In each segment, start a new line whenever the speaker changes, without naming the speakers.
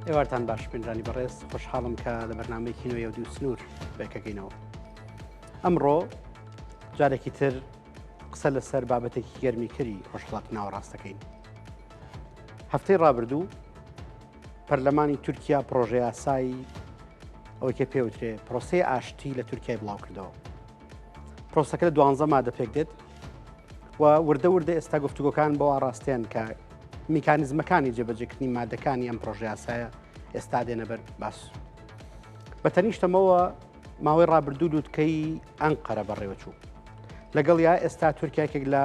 ئێوارتان باش بینرانی بەڕێز خۆشحاڵم کە لە بەرنامەیەکی نوێ و دوو سنوور بێکەکەینەوە. ئەمڕۆ جارێکی تر قسە لەسەر بابەتێکی گەرمیکەری ڕۆژهەڵات ناوەڕاستەکەین. هەفتەی ڕابردوو پەرلەمانی تورکیا پرۆژەی یاسایی ئەوەی کە پێوترێ پرۆسەی ئاشتی لە تورکیای بڵاو کردەوە. پرۆسەکە لە 12 مادە پێک دێت و وردە ئێستا گفتوگۆکان بۆ ئاڕاستیان کە میکانیزمەکانی جێبەجێکردنی مادەکانی ئەم پرۆژەی یاسایە ئێستا دێنە بەر باس. بە تەنیشتەمەوە ماوەی ڕابردوو لووتکەی ئەنقەرە بەڕێوەچوو. لەگەڵ یا ئێستا تورکیاکێک لە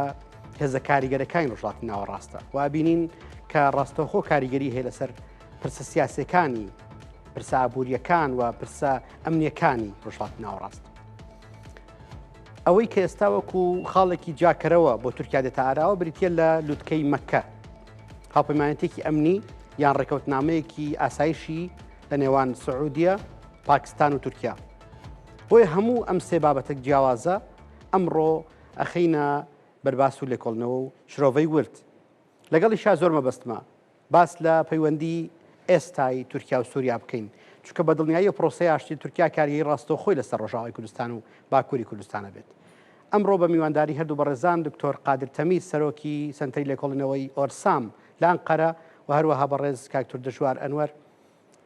هێزە کاریگەرەکانی ڕۆژهەڵاتی ناوەڕاستە و بینین کە ڕاستەوخۆ کاریگەری هەیە لەسەر پرسە سیاسیەکانی، پرسە ئابوووریەکان و پرسە ئەمنیەکانی ڕۆژهەڵاتی ناوەڕاست. ئەوەی کە ئێستا وەکو خاڵێکی جاکەرەوە بۆ تورکیا دێتە ئاراوە بریتە لە لووتکەی مەککە، هاوپەیمانەتێکی ئەمنی یان ڕێکەوتنامەیەکی ئاسایشی لە نێوان سعودیە، پاکستان و تورکیا. بۆیە هەموو ئەم سێ بابەتێک جیاوازە ئەمڕۆ ئەخینە بەرباس و لێکۆڵنەوە و شرۆڤەی ورد. لەگەڵیشا زۆر مەبەستمە باس لە پەیوەندی ئێستای تورکیا و سووریا بکەین، چونکە بە دڵنیایی پرۆسەی ئاشتی تورکیا کاریگەری ڕاستەوخۆی لەسەر ڕۆژاوای کوردستان و باکووری کوردستانە بێت. ئەمڕۆ بە میوانداری هەردوو بەڕێزان دکتۆر قادر تەمیز سەرۆکی سەنتەری لێکۆڵنەوەی ئۆرسام لە ئەنقەرە و هەروەها بەڕێز کاکتور دژوار ئەنوەر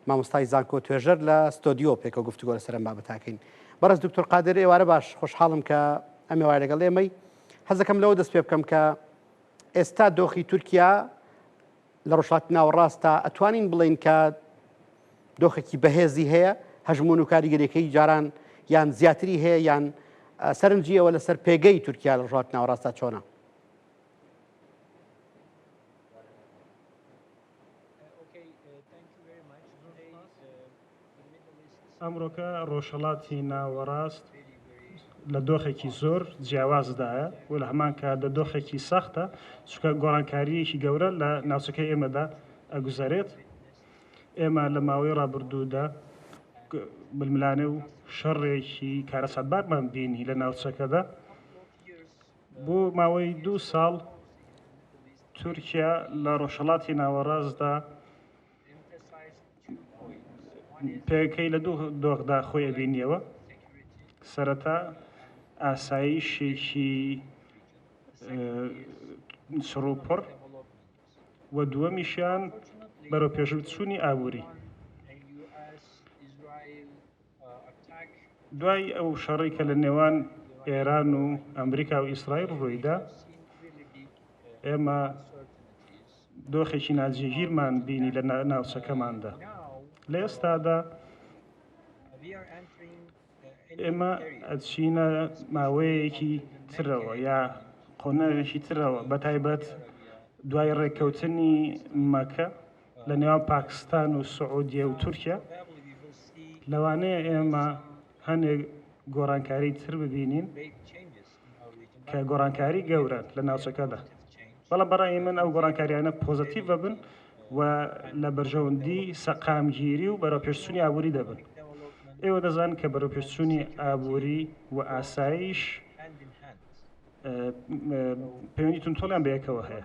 مامۆستای زانکۆ توێژەر لە ستۆدیۆ پێکەوە گفتوگۆ لەسەر ئەم بابەتاکەین. بەڕێز دکتۆر قادر ئێوارە باش، خۆشحاڵم کە ئەم ئێوارە لەگەڵ ئێمەی. حەز دەکەم لەوە دەست پێ بکەم کە ئێستا دۆخی تورکیا لە ڕۆژهەڵاتی ناوەڕاستە ئەتوانین بڵێن کە دۆخێکی بەهێزی هەیە، هەژمون و کاریگەریەکەی جاران یان زیاتری هەیە یان سەرنجیەوە لەسەر پێگەی تورکیا لە ڕۆژهەڵاتی ناوەڕاستە چۆنە؟
ئەمڕۆکە ڕۆژهەڵاتی ناوەڕاست لە دۆخێکی زۆر جیاوازدایە و لە هەمان کاتدا دۆخێکی سەختە، چونکە گۆڕانکاریەکی گەورە لە ناوچەکەی ئێمەدا ئەگوزارێت. ئێمە لە ماوەی ڕابردوودا ململانە و شەڕێکی کارەسەتبارمان بینی لە ناوچەکەدا. بۆ ماوەی 2 ساڵ تورکیا لە ڕۆژهەڵاتی ناوەڕاستدا پێکەی لە 2 دۆخدا خۆی ئەبینیەوە. سەرەتا ئاسایشێکی سڕوپڕ و دووەمیشیان بەرەو پێشبچوونی ئابووری. دوای ئەو شەڕی کە لە نێوان ئێران و ئەمریکا و ئیسرائیل ڕوویدا، ئێمە دۆخێکی ناجێگیرمان بینی لە ناوچەکەماندا. لە ئێستادا ئێمە ئەچینە ماوەیەکی ترەوە یا قۆنەغێکی ترەوە، بەتایبەت دوای ڕێککەوتنی مەکە لە نێوان پاکستان و سعودیە و تورکیا. لەوانەیە ئێمە هەندێک گۆڕانکاری تر ببینین کە گۆڕانکاری گەورە لە ناوچەکەدا. بەڵام بەڕای من ئەو گۆڕانکاریانە پۆزیتیڤ بن و لە بەرژەوەندی سەقامگیری و بەرەوپێشچوونی ئابووری دەبن. ئێوە دەزانن کە بەرەوپێشچوونی ئابووری و ئاسایش پەیوەندی تونتۆڵیان بەیەکەوە هەیە.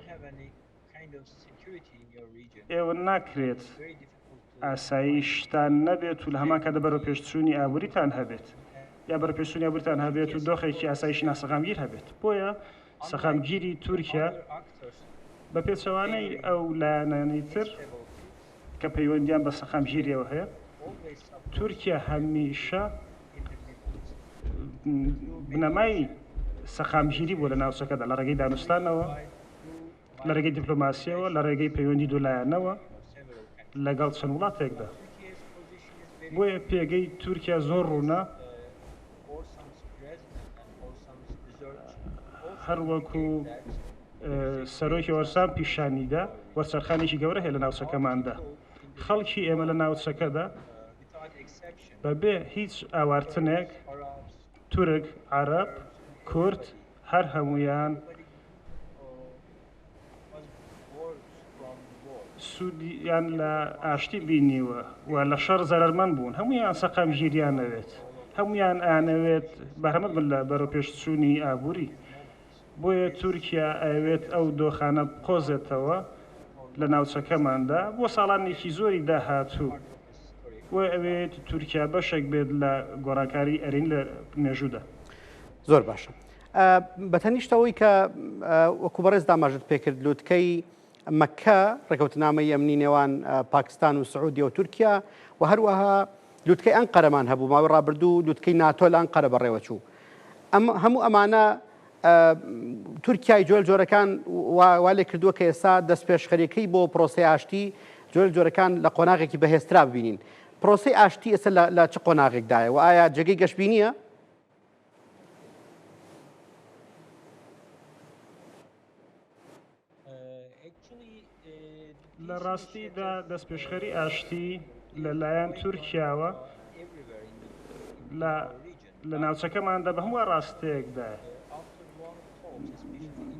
ئێوە ناکرێت ئاسایشتان نەبێت و لە هەمان کاتدا بەرەوپێشچوونی ئابووریتان هەبێت یا بەرەوپێشچوونی ئابووریتان هەبێت و دۆخێکی ئاسایشی ناسەقامگیر هەبێت. بۆیە سەقامگیری تورکیا بە پێچەوانەی ئەو لایەنانی تر کە پەیوەندیان بە سەقامگیریەوە هەیە، تورکیا هەمیشە بنەمای سەقامگیری بووە لە ناوچەکەدا، لە ڕێگەی دانوستانەوە، لە ڕێگەی دیپلۆماسیەوە، لە ڕێگەی پەیوەندی دوولایەنەوە لەگەڵ چەند وڵاتێکدا. بۆیە پێگەی تورکیا زۆر ڕوونە، هەروەکو سەرۆکی ئۆرسام پیشانیدا وەرچەرخانێکی گەورە هەیە لە ناوچەکەماندا. خەڵکی ئێمە لە ناوچەکەدا بەبێ هیچ ئاوارتنێک، تورک، عەرەب، کورد، هەر هەمویان سوودیان لە ئاشتی بینیوە و لە شەڕ زەرەرمەند بوون. هەمویان سەقامگیریان نەوێت، هەمویان ئانەوێت بەرهەمەند بن لە بەرەوپێشچوونی ئابووری. بۆیە تورکیا ئەوێت ئەو دۆخانە بقۆزێتەوە لە ناوچەکەماندا بۆ ساڵانێکی زۆری داهاتوو وە ئەوێت تورکیا بەشێک بێت لە گۆڕانکاری ئەرین لە مێژوودا.
زۆر باشە. بەتەنیشتەوەی کە وەکو بەڕێز داماژت پێکرد لووتکەی مەککە ڕێکەوتنامەی ئەمنی نێوان پاکستان و سعودی و تورکیا و هەروەها لووتکەی ئەنقەرەمان هەبوو ماوەی ڕابردوو لووتکەی ناتۆ لە ئەنقەرە بەڕێوەچوو. هەموو ئەمانە تورکیای جۆل جۆرەکان وا لێ کردووە کە ئێستا دەست پێشخەریەکەی بۆ پرۆسەی ئاشتی جۆل جۆرەکان لە قۆناغێکی بەهێزترا ببینین. پرۆسەی ئاشتی ئێستا لە چ قۆناغێکدایە و ئایا جێگەی گەشتبینیە؟
لە ڕاستیدا دەست پێشخەری ئاشتی لەلایەن تورکیاوە لە ناوچەکەماندا بە هەموو ڕاستەیەکدا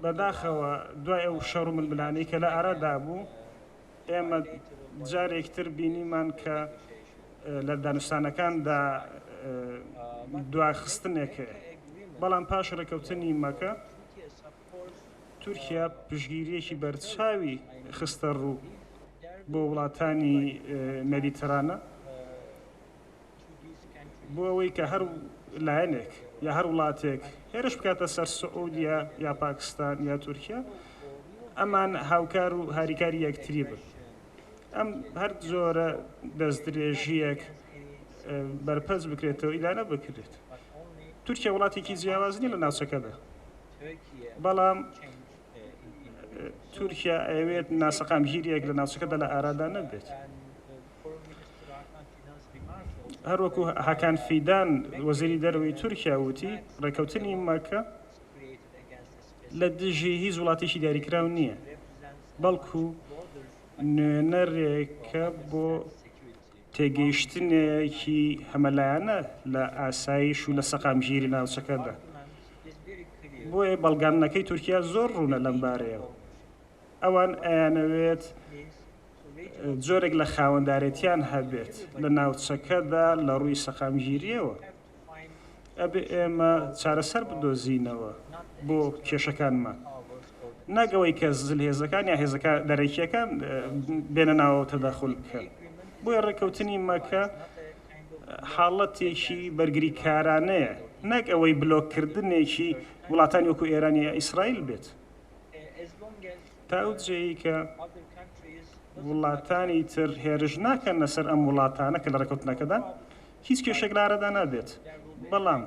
بەداخەوە دوای ئەو شەڕ و ململانەی کە لە ئارەدا بوو ئێمە جارێکتر بینیمان کە لە دانوستانەکاندا دواخستنێکە بەڵام پاش ڕێکەوتنی مەکە تورکیا پشگیریەکی بەرچاوی خستە ڕوو بۆ وڵاتانی مەدیترانە بۆ ئەوەی کە هەر لایەنێک یا هەر وڵاتێک هێرش بکاتە سەر سعودیا یا پاکستان یا تورکیا ئەمان هاوکار و هاریکاری یەکتری بن. ئەم هەر زۆرە دەستدرێژیەک بەرپەرز بکرێتەوە ئیدانە بکرێت. تورکیا وڵاتێکی جیاواز نیە لە ناوچەکەدا بەڵام تورکیا ئەوێت ناسەقامگیریەک لە ناوچەکەدا لە ئارادا نەبێت. هەروەکو هاکان فیدان وەزیری دەرەوەی تورکیا وتی ڕێکەوتنی مەکە لە دژی هیچ وڵاتێکی دیاریکراو نییە بەڵکو نوێنەرێکە بۆ تێگەیشتنێکی هەمەلایەنە لە ئاسایش و لە سەقامگیری ناوچەکەدا. بۆیە بەڵگانەکەی تورکیا زۆر ڕوونە لەم بارەیەوە. ئەوان ئەیانەوێت جۆرێک لە خاوەندارێتیان هەبێت لە ناوچەکەدا لە ڕووی سەقامگیریەوە. ئەبێ ئێمە چارەسەر بدۆزینەوە بۆ کێشەکانمان ناگەوەی کە زلهێزەکان یا هێزەکە دەرەکیەکان بێنە ناوەوە تەداخل بکەن. بۆیە ڕێکەوتنی مەکە حاڵەتێکی بەرگری کارانەیە نەک ئەوەی بلۆککردنێکی وڵاتانی وەکو ئێرانی یا ئیسرائیل بێت. تا ئەو جێی کە وڵاتانی تر هێرش ناکەن لەسەر ئەم وڵاتانە کە لە ڕێکەوتنەکەدا هیچ کێشێک لە ئارەدا نابێت. بەڵام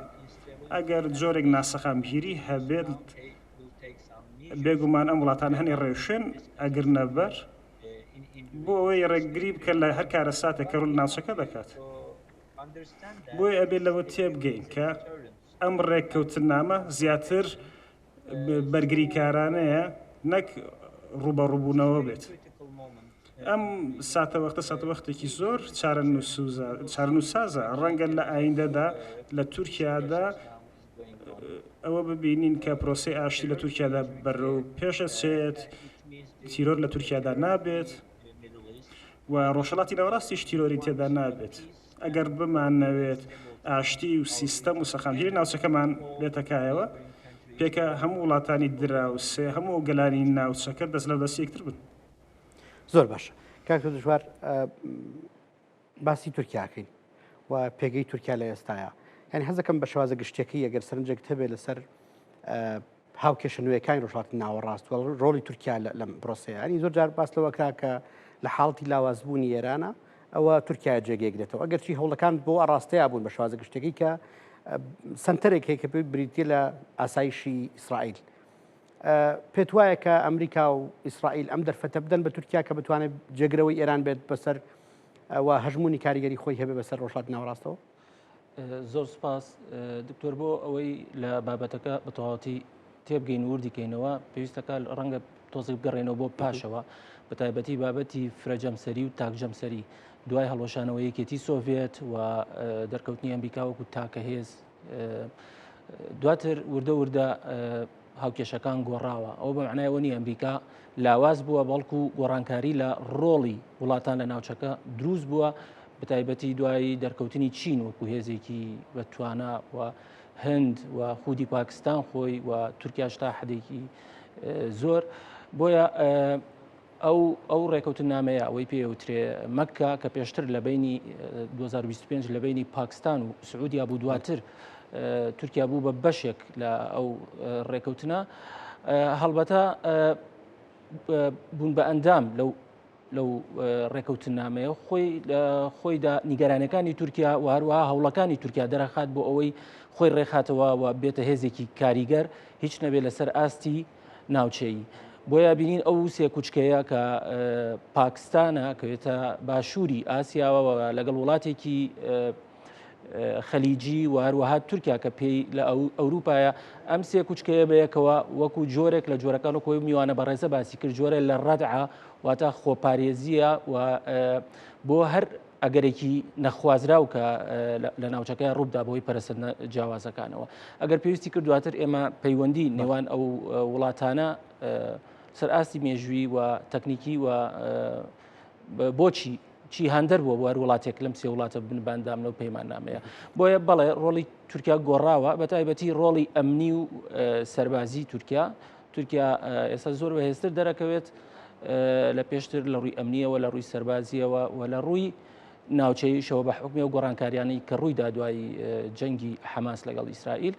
ئەگەر جۆرێک ناسەخامگیری هەبێت بێگومان ئەم وڵاتانە هەنێ ڕێوشێن ئەگر نەبەر بۆ ئەوەی ڕێگری بکە لە هەر کارە ساتێک کە ڕوو لە ناوچەکە دەکات. بۆیە ئەبێت لەوە تێبگەین کە ئەم ڕێککەوتنامە زیاتر بەرگری کارانەیە نەک ڕوبەڕووبوونەوە بێت. ئەم ساتەوەختێکی زۆر چارەنووسازە ڕەنگە لە ئایندەدا لە تورکیادا ئەوە ببینین کە پرۆسەی ئاشتی لە تورکیادا بەرەو پێشەچێت تیرۆر لە تورکیادا نابێت و ڕۆژهەڵاتی ناوەڕاستیش تیرۆری تێدا نابێت. ئەگەر بمانەوێت ئاشتی و سیستەم و سەخامگیری ناوچەکەمان بێتەکایەوە پێکە هەموو وڵاتانی دراوسێ هەموو گەلانی ناوچەکە دەست لە دەستی یەکتر بن.
زۆر باشە. کاکتۆر دژوار باسی تورکیاکەین و پێگەی تورکیا لە ئێستاە. یعنی حەزەکەم بە شێوازە گشتێکی ئەگەر سەرنجێک هەبێت لەسەر هاوکێشە نوێیەکانی ڕۆژهەڵاتی ناوەڕاست و ڕۆڵی تورکیا لەم پرۆسەیە. ینی زۆر جار باس لەوە کرا کە لە حاڵەتی لاوازبوونی ئێرانە ئەوە تورکیا جێگەیەک دێتەوە. ئەگەرچی هەوڵەکان بۆ ئاڕاستەیە بوون بە شێوازە گشتێکی کە سنتەرێک هەیە کە بریتیە لە ئاسایشی ئیسرائیل. پێت وایە کە ئەمریکا و ئیسرائیل ئەم دەرفەتە بدەن بە تورکیا کە بتوانێت جێگرەوەی ئێران بێت بەسەر و هەژمونی کاریگەری خۆی هەبێت بەسەر ڕۆژهەڵاتی ناوەڕاستەوە؟
زۆر سپاس دکتۆر بۆ ئەوەی لە بابەتەکە بەتەواوەتی تێبگەین و وردیکەینەوە پێویستەکە ڕەنگە تۆزی بگەڕێنەوە بۆ پاشەوە بە تایبەتی بابەتی فرەجەمسەری و تاکجەمسەری دوای هەڵۆشانەوە یەکێتی سۆڤێت و دەرکەوتنی ئەمریکا وەکو تاکە هێز دواتر وردە هاوکێشەکان گۆڕاوە. ئەو بە معنایەوە نیە ئەمریکا لاواز بووە بەڵکو گۆڕانکاری لە ڕۆڵی وڵاتان لە ناوچەکە دروست بووە بە تایبەتی دوایی دەرکەوتنی چین وەکو هێزێکی بەتوانە و هەند و خودی پاکستان خۆی و تورکیا تا حدێکی زۆر. بۆیە ئەو ڕێکەوتنامەیە ئەوەی پێوترێ مەککە کە پێشتر لە بینی 2025 لە بینی پاکستان و سعودیا بوو دواتر تورکیا بوو بە بەشێک لە ئەو ڕێکەوتنە هەڵبەتە بوون بە ئەندام لەو ڕێکەوتنامەیە خۆیدا نیگەرانەکانی تورکیا و هەروەها هەوڵەکانی تورکیا دەرەخات بۆ ئەوەی خۆی ڕێخاتەوە و بێتە هێزێکی کاریگەر هیچ نەبێت لەسەر ئاستی ناوچەیی. بۆیە بینین ئەو سێ کوچکەیە کە پاکستانە کەوێتە باشووری ئاسیاوە لەگەڵ وڵاتێکی خەلیجی و هەروەها تورکیا کە پێی لە ئەوروپایە ئەم سێ کوچکەیە بەیەکەوە وەکو جۆرێک لە جۆرەکان و کۆی میوانە بەڕێزە باسی کرد جۆرە لە ڕەدعە واتە خۆپارێزیە و بۆ هەر ئەگەرێکی نەخوازراو کە لە ناوچەکەی ڕووبدا بۆی پەرستن جیاوازەکانەوە ئەگەر پێویستی کردواتر ئێمە پەیوەندی نێوان ئەو وڵاتانە سەرئاستی مێژووی و تەکنیکی و بۆچی چی هەندەر بووە بۆ هەر وڵاتێک لەم سێ وڵاتە بنباندام لەو پەیماننامەیە بۆیە بەڵێ ڕۆڵی تورکیا گۆڕاوە بە تایبەتی ڕۆڵی ئەمنی و سەربازی تورکیا ئێستا زۆر بەهێزتر دەرەکەوێت لە پێشتر لە ڕووی ئەمنیەوە لە ڕووی سەربازیەوە و لە ڕووی ناوچەیشەوە بە حکمی و گۆڕانکاریانی کە ڕوویدا دوای جەنگی حەماس لەگەڵ ئیسرائیل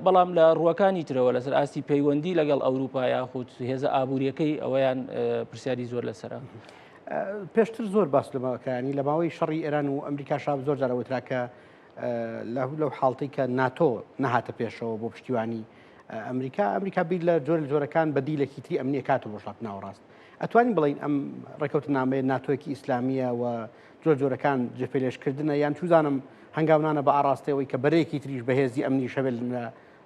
بەڵام لە ڕووەکانی ترەوە لەسەر ئاستی پەیوەندی لەگەڵ ئەوروپا یاخود هێزە ئابوووریەکەی ئەوەیان پرسیاری زۆر لەسەرە.
پێشتر زۆر باس لەمەکانی لە ماوەی شەڕی ئێران و ئەمریکا شاب زۆر جارەوەترا کە لەو حاڵتەی کە ناتۆ نەهاتە پێشەوە بۆ پشتیوانی ئەمریکا بیر لە جۆرەکان بەدیلێکی تری ئەمنیە کات و بۆشات ناوەڕاست ئەتوانین بڵین ئەم ڕێکەوتنامەیە ناتۆیەکی ئیسلامیە و جۆرەکان جێپێلێشکردنە یان چوزانم هەنگاونانە بە ئاراستەوەی کە بەرەیەکی تریش بەهێزی ئەمنی شەبێت لە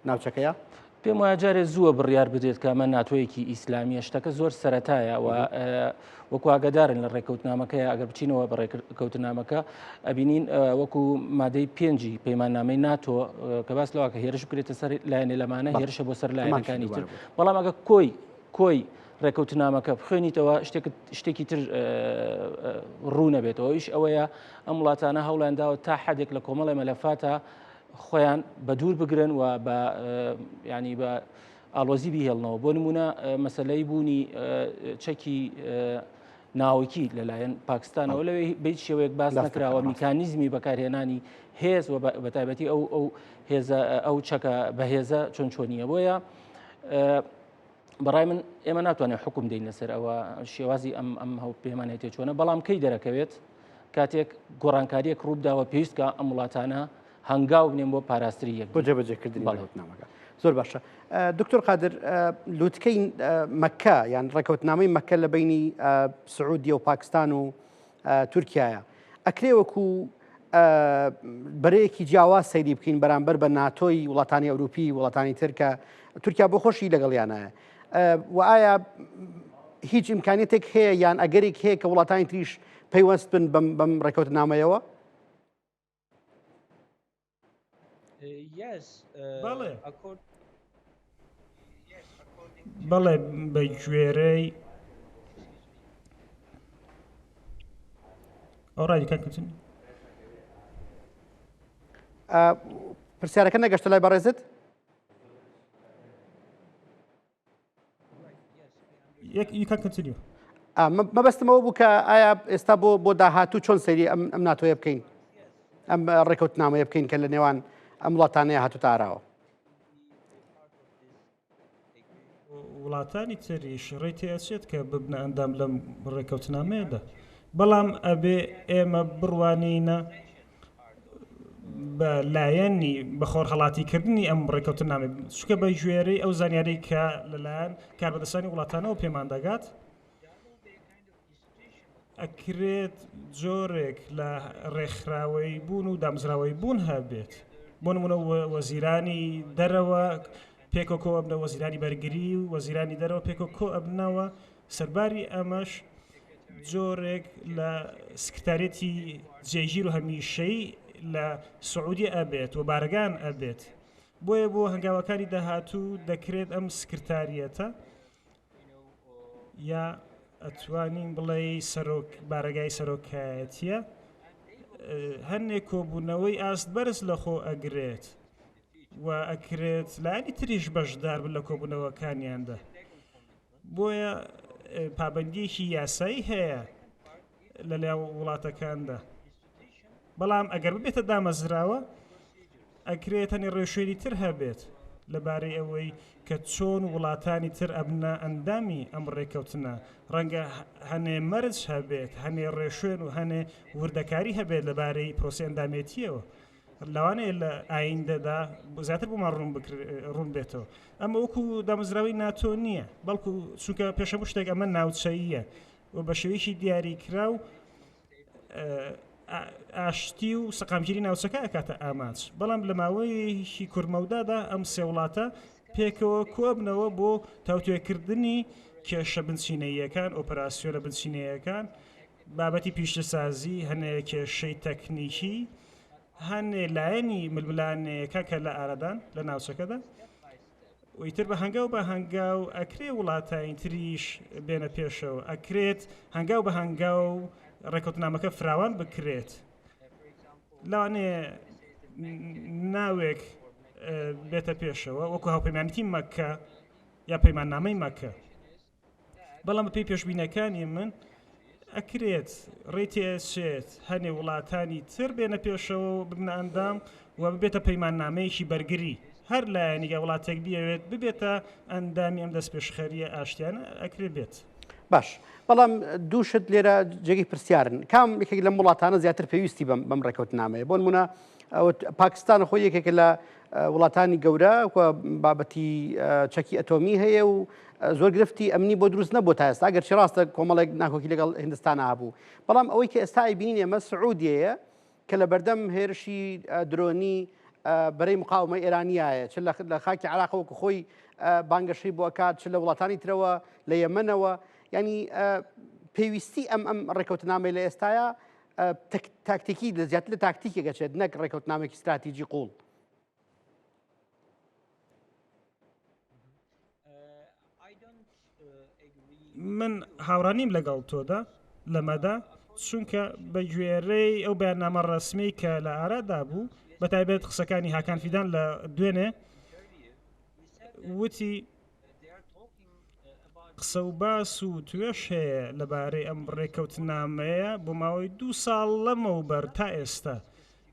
ناوچەکەیە
پێم وایە جارێ زووە بڕیار بدرێت کە ئەمە ناتۆیەکی ئیسلامیە شتەکە زۆر سەرەتایە و وەکو ئاگادارن لە ڕێکەوتنامەکەی ئەگەر بچینەوە بە ڕێکەوتنامەکە ئەبینین وەکو مادەی پێنجی پەیماننامەی ناتۆ کە باس لەوە کە هێرش بکرێتە سەر لایەنێ لەمانە هێرشە بۆ سەر لایەنەکانی تر بەڵام ئەگە کۆی ڕێکەوتنامەکە بخوێنیتەوە شتێکی تر ڕوو نەبێتەوە ئیش ئەوەیە ئەم وڵاتانە هەوڵیان داوە تا حەدێک لە کۆمەڵی مەلەفاتە خۆیان بە دوور بگرن و بە ینی بە ئاڵۆزی بیهێڵنەوە بۆ نمونە مەسلەی بوونی چەکی ناوەکی لەلایەن پاکستانەوە لەوێ بیت شێوەیەک باس نەکراوە میکانیزمی بەکارهێنانی هێز و بەتایبەتی هێزە ئەو چەکە بەهێزە چۆنیە بۆیە بەڕای من ئێمە ناتوانێت حکوم دەین لەسەر ئەوە شێوازی ئەم هەو پەیمانێتی چۆنە بەڵام کەی دەرەکەوێت کاتێک گۆڕانکاریەک ڕووبداوە پێویستکە ئەم وڵاتانە هەنگاو بنێن بۆ پاراستری یەک
بۆ جێبەجێکردنی ڕێکەوتنامەکە زۆر باشە. دکتۆر قادر لوتکەی مەککە یان ڕێکەوتنامەی مەککە لە بینی سعودیە و پاکستان و تورکیایە ئەکرێ وەکو بەرەیەکی جیاواز سەیری بکەین بەرامبەر بە ناتۆی وڵاتانی ئەوروپی وڵاتانی ترکە تورکیا بۆ خۆشی لەگەڵیانایە و ئایا هیچ ئیمکانێتێک هەیە یان ئەگەرێک هەیە کە وڵاتانی تریش پەیوەست بن بەم ڕێکەوتنامەیەوە؟
بەڵێ بە گوێرەی ئەو ڕادیکان کردن
پرسیارەکە نەگەشتە لای بەڕێزت؟ مەبەستمەوە بوو کە ئایا ئێستا بۆ داهاتوو چۆن سەیری ئەم ناتۆیە بکەین ئەم ڕێکەوتنامەیە بکەین کە لە نێوان ئەم وڵاتانەیە هاتووتە ئاراوە
وڵاتانی تریش ڕێی تێچێت کە ببنە ئەندام لەم ڕێکەوتنامەیەدا بەڵام ئەبێ ئێمە بڕوانینە بە لایەنی بەخۆر هەڵاتیکردنی ئەم ڕێکەوتنامە چکە بە ژێرەی ئەو زانیارەی کە لەلایەن کاربەدەستانی وڵاتانەوە پێمان دەگات ئەکرێت جۆرێک لە ڕێکخراوەی بوون و دامزراوەی بوون هەبێت بۆ نمونە وەزیرانی دەرەوە پێکۆکۆ ئەبنە وەزیرانی بەرگری و وەزیرانی دەرەوە پێکۆکۆ ئەبنەوە سەرباری ئەمەش جۆرێک لە سکرتارێتی جێگیر و هەمیشەی لە سعودی ئەبێت و بارگان ئەبێت بۆیە بۆ هەنگاوەکانی داهاتوو دەکرێت ئەم سکرتاریەتە یا ئەتوانین بڵێ بارگای سەرۆکایەتیە هەنێک کۆبوونەوەی ئاست بەرز لە خۆ ئەگرێت و ئەکرێت لایانی تریش بەشدار بن لە کۆبوونەوەکانیاندا بۆیە پابندیەکی یاسایی هەیە لەلایەن وڵاتەکاندا بەڵام ئەگەر ببێتە دامەزراوە ئەکرێت هەنێ ڕێوشێنی تر هەبێت لەبارەی ئەوەی کە چۆن وڵاتانی تر ئەبنە ئەندامی ئەم ڕێکەوتنە ڕەنگە هەنێ مەرج هەبێت هەنێ ڕێشوێن و هەنێ وردەکاری هەبێت لەبارەی پرۆسی ئەندامێتیەوە لەوانەیە لە ئایندەدا زیاتر بۆمان ڕوون بێتەوە ئەمە وەکو دامەزراوی ناتۆ نییە بەڵکو چونکە پێشەمو شتێک ئەمە ناوچەییە و بە شێوەیەکی دیاریکرا و ئاشتی و سەقامگیری ناوچەکە ئەکاتە ئاماچ بەڵام لە ماوەیەکی کورمەودادا ئەم سێ وڵاتە پێکەوە کۆبنەوە بۆ تاوتوێکردنی کێشە بنچینەیەکان ئۆپەراسیۆنە لە بنچینەیەکان بابەتی پیشەسازی هەنێ کێشەی تەکنیکی هەنێ لایەنی ململانەیەەکە کە لە ئارادان لە ناوچەکەدا ویتر بە هەنگاو بە هەنگاو ئەکرێ وڵاتانی تریش بێنە پێشەوە ئەکرێت هەنگاو بە هەنگاو ڕێکەوتنامەکە فراوان بکرێت لەوانەیە ناوێک بێتە پێشەوە وەکو هاوپەیمانیتی مەککە یا پەیماننامەی مەککە بەڵام پێی پێشبینەکانی من ئەکرێت ڕێتێچێت هەنێ وڵاتانی تر بێنە پێشەوە ببنە ئەندام و ببێتە پەیماننامەیەکی بەرگری هەر لایەنیگە وڵاتێک بیاوێت ببێتە ئەندامی ئەم دەست پێشخەریە ئاشتیانە ئەکرێ بێت
باش بەڵام دووشت لێرە جێگەی پرسیارن کام یەکێک لە وڵاتانە زیاتر پێویستی بەم ڕێکەوتنامەیە بۆ نمونە پاکستان خۆی یەکێک لە وڵاتانی گەورە بابەتی چەکی ئەتۆمی هەیە و زۆر گرفتی ئەمنی بۆ دروست نەبوو تا ئێستا گەرچی ڕاستە کۆمەڵێک ناکۆکی لەگەڵ هیندستان هەبوو بەڵام ئەوەی کە ئێستا ئەیبینین ئێمە سعودیەیە کە لە بەردەم هێرشی درۆنی بەرەی مقاومە ئێرانیایە چ لە خاکی عراقەوە کە خۆی بانگەشەی بۆ ئەکات چ لە وڵاتانی ترەوە لە یەمەنەوە ینی پێویستی ئەم ڕێکەوتنامەی لە ئێستاە تاکتیکی لە زیاتر لە تاکتیکێک گەچێت نەک ڕێکەوتنامێکی استراتیژی قوڵ
من هاوڕانیم لەگەڵ تۆدا لەمەدا چونکە بە گوێرەی ئەو بەیاننامە ڕەسمی کە لە ئارادا بوو بەتایبێت قسەکانی هاکان فیدان لە دوێنێ وتی قسە و باس و توێش هەیە لەبارەی ئەم ڕێکەوتنامەیە بۆ ماوەی 2 ساڵ لەمەوبەر تا ئێستا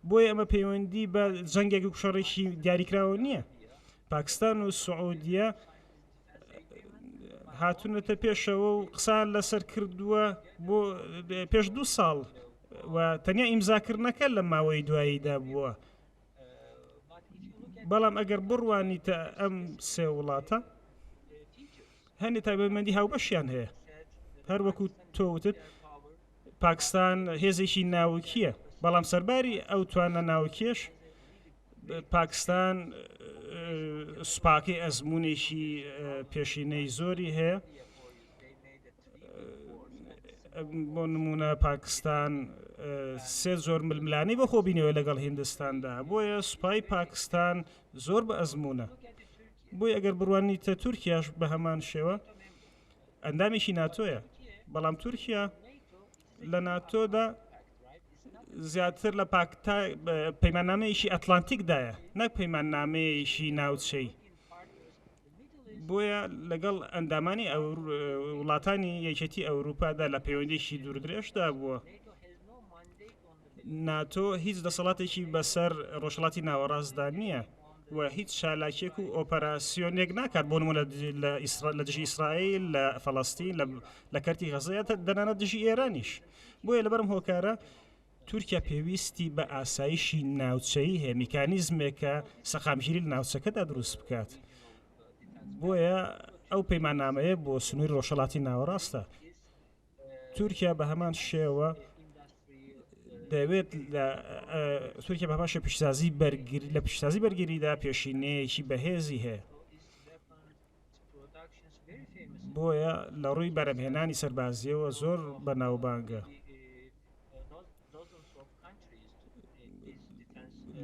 بۆیە ئەمە پەیوەندی بە جەنگێک و کوشەڕێکی دیاریکراوە نییە پاکستان و سعودیە هاتوونەتە پێشەوە و قسان لەسەر کردووە بۆ پێش 2 ساڵ و تەنیا ئیمزاکردنەکە لە ماوەی دواییدا بووە بەڵام ئەگەر بڕوانیتە ئەم سێ وڵاتە هەنێ تایبەتمەندی هاوبەشیان هەیە هەر وەکو تۆوتت پاکستان هێزێکی ناوکیە بەڵام سەرباری ئەو توانە ناوکێش پاکستان سوپاکەی ئەزمونێکی پێشینەی زۆری هەیە بۆ نمونە پاکستان سێ زۆر ململانی بە خۆبینەوە لەگەڵ هیندستاندا بۆیە سوپای پاکستان زۆر بە ئەزمونە بۆی ئەگەر بڕوانیتە تورکیاش بە هەمان شێوە ئەندامێکی ناتۆیە بەڵام تورکیا لە ناتۆدا زیاتر لە پەیماننامەیەکی ئەتلانتیکدایە نەک پەیماننامەیەکی ناوچەی بۆیە لەگەڵ ئەندامانی وڵاتانی یەکێتی ئەوروپادا لە پەیوەندیشی دوورودرێژدا بووە ناتۆ هیچ دەسەڵاتێکی بەسەر ڕۆژهەڵاتی ناوەڕاستدا نییە و هیچ شالاکێک و ئۆپەراسیۆنێک ناکات بۆ نمونە لە دژی ئیسرائیل لە فەڵەستین لە کەرتی غەزەیە دەنانە دژی ئێرانیش بۆیە لەبەرم هۆکارە تورکیا پێویستی بە ئاسایشی ناوچەیی هەیە میکانیزمێکە سەقامگیری لە ناوچەکەدا دروست بکات بۆیە ئەو پەیماننامەیە بۆ سنووری ڕۆژهەڵاتی ناوەڕاستە تورکیا بە هەمان شێوە دەوێت تورکیا بە هەمان شێوە لە پیشتازی بەرگریدا پێشینەیەکی بەهێزی هەیە بۆیە لە ڕووی بەرەمهێنانی سەربازیەوە زۆر بەناوبانگە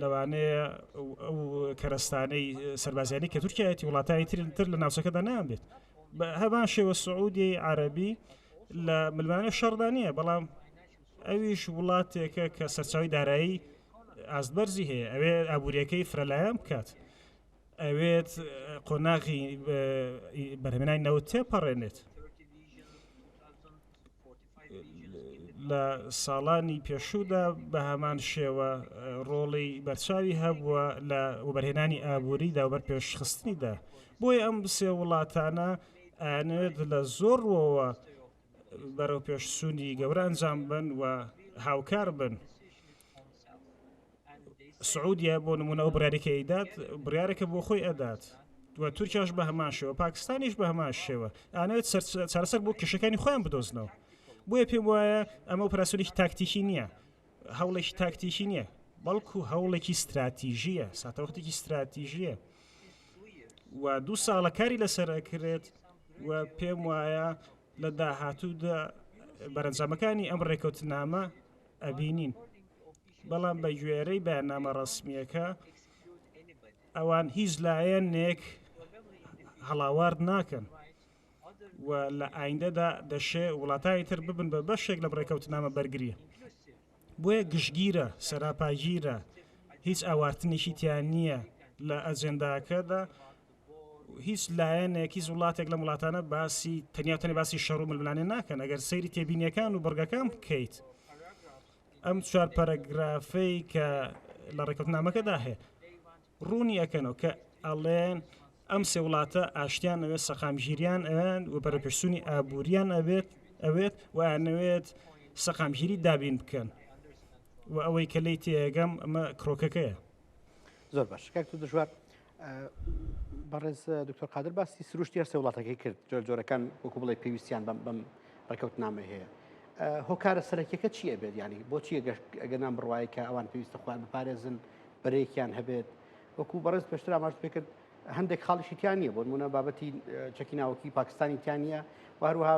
لەوانەیە ئەو کەرەستانەی سەربازیانی کە تورکایەتی وڵاتانی تر لە ناوچەکەدا نام بێت بە هەمان شێوە سعودی عەرەبی لە ملمانە شەڕدانیە بەڵام ئەویش وڵاتێکە کە سەرچاوی دارایی ئاستبەرزی هەیە ئەوێ ئابوووریەکەی فرەلایەن بکات ئەوێت قۆناغی بەرهەمێنانی نەوت تێپەڕێنێت لە ساڵانی پێشوودا بە هەمان شێوە ڕۆڵی بەرچاوی هەبووە لە وبەرهێنانی ئابووریدا و بەر پێشخستنیدا. بۆیە ئەم سێ وڵاتانە ئەنێت لە زۆرەوە بەرەو پێشسوونی گەورە ئەنجام بن و هاوکار بن. سعودیا بۆ نمونە ئەو بڕیارێکە ئەیدات بڕیارێکە بۆ خۆی ئەدات و تورکیاش بە هەمان شێوە، پاکستانیش بە هەمان شێوە ئانەوێت چارەسەر بۆ کێشەکانی خۆیان بدۆزنەوە. بۆیە پێم وایە ئەمە ئۆپراسیۆنێکی تاکتیکی نییە، هەوڵێکی تاکتیکی نییە، بەڵکو هەوڵێکی استراتیژیە، ساتەوەختێکی استراتیژیە و 2 ساڵە کاری لەسەر ئەکرێت و پێم وایە لە داهاتوودا بەرەنجامەکانی ئەم ڕێکەوتنامە ئەبینین. بەڵام بە گوێرەی بەیاننامە ڕەسمیەکە ئەوان هیچ لایەنێک هەڵاوارد ناکەن و لە ئایندەدا دەشێ وڵاتانی تر ببن بە بەشێک لە ڕێکەوتنامە بەرگریە. بۆیە گشتگیرە، سەراپاگیرە، هیچ ئاوارتنێکی تیان نییە لە ئەجێنداکەدا. هیچ لایەنێک هیچ وڵاتێک لە وڵاتانە باسی تەنیا باسی شەڕ و ململانێ ناکەن. ئەگەر سەیری تێبینیەکان و بەرگەکان بکەیت، ئەم 4 پەرەگرافەی کە لە ڕێکەوتنامەکەدا هەیە ڕوونی ئەکەنەوە کە ئەڵێن ئەم سێ وڵاتە ئاشتیان ئەوێت سەقامگیریان ئەوێن و بەرەپێشسوونی ئابووریان ئەوێت و ئەنەوێت سەقامگیری دابین بکەن و ئەوەی کە لی تێگەم ئەمە کڕۆکەکەیە.
زۆر باش کاک تو دژوار بەڕێز دکتۆر قادر باسی سروشتی هەر سێ وڵاتەکەی کرد جۆرەکان وەکو بڵێ پێویستیان بەم ڕێکەوتنامە هەیە. هۆکارە سەرەکیەکە چییە بێت؟ ینی بۆچی ئەگەنام بڕواایی کە ئەوان پێویستە خۆیان بپارێزن بەرەیەکیان هەبێت؟ وەکو بەڕێز پێشتر ئاماژ پێ کرد هەندێک خاڵیشی تیان نییە، بۆ نمونە بابەتی چەکیناوەکی پاکستانی تیان نییە و هەروەها